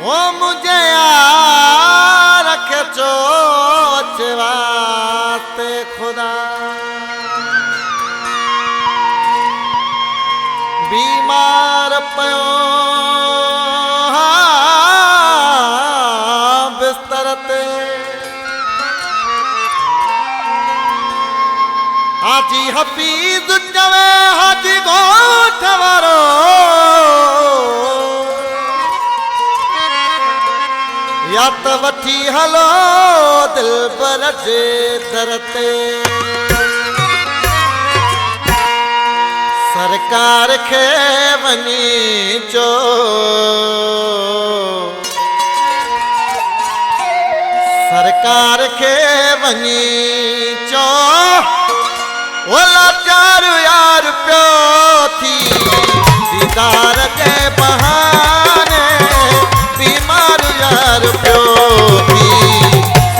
ओ मुझे यार रखे चोच वास्ते खुदा बीमार पयो बिस्तर ते हाजी हफीज चवे हाजी गोठ वारो या त वठी हलो दिल पर जे दर ते सरकार खे वनी चो सरकार खे वनी चो ओला चार यार प्यो थी दीदार के बहाने बीमार यार प्यो थी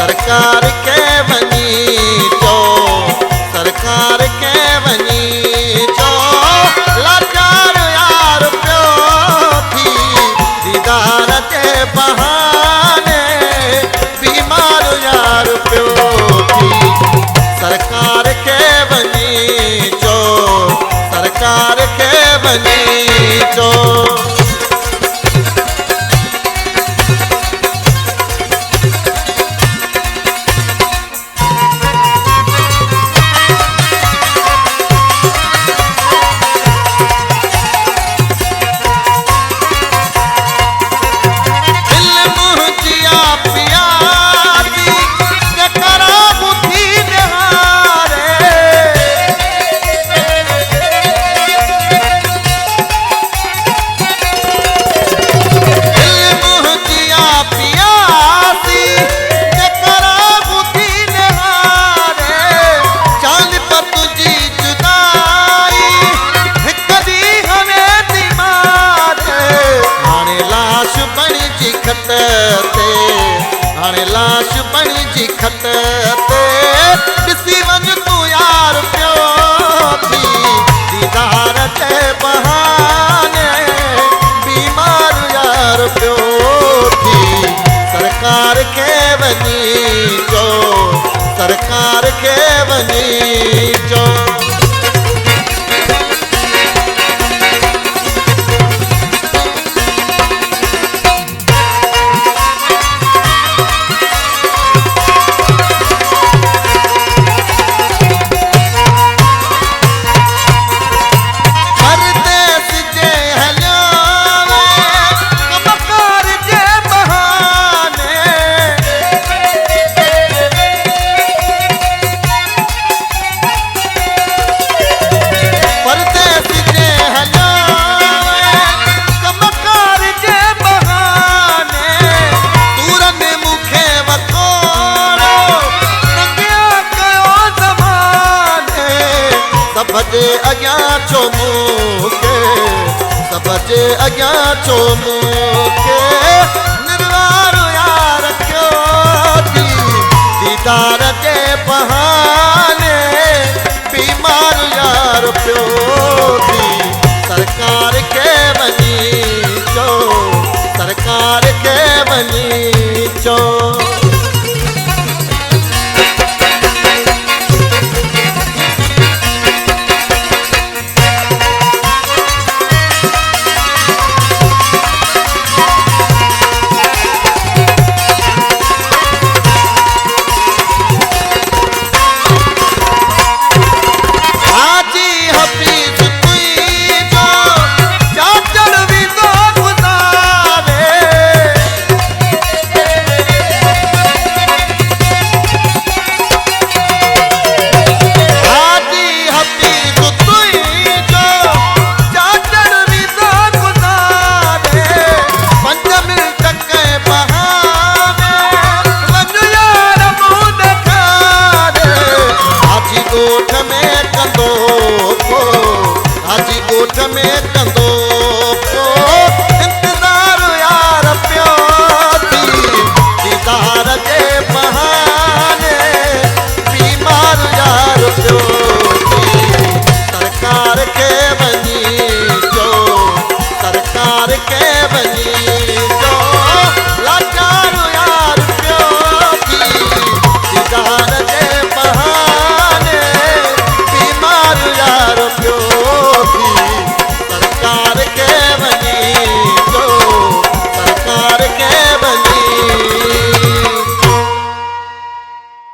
सरकार के वनी चो सरकार के वनी चो लाचार यार प्यो थी दीदार के बहाने बीमार यार प्यो थी सरकार के वनी चो सरकार के वनी चो हाणे लाश बणी जी खत ते ॾिसी वञ तूं यार पियो थी दीदार ते बहाने बीमार यार पियो थी सरकार खे वञी चो सरकार खे वञी चो सबजे अॻियां छो मूंखे सबजे अॻियां छो मूंखे निर्वार यार रखियो थी दीदार जे बहाने बीमार यार पियो थी सरकार खे वञी चो सरकार खे वञी चो गोठ में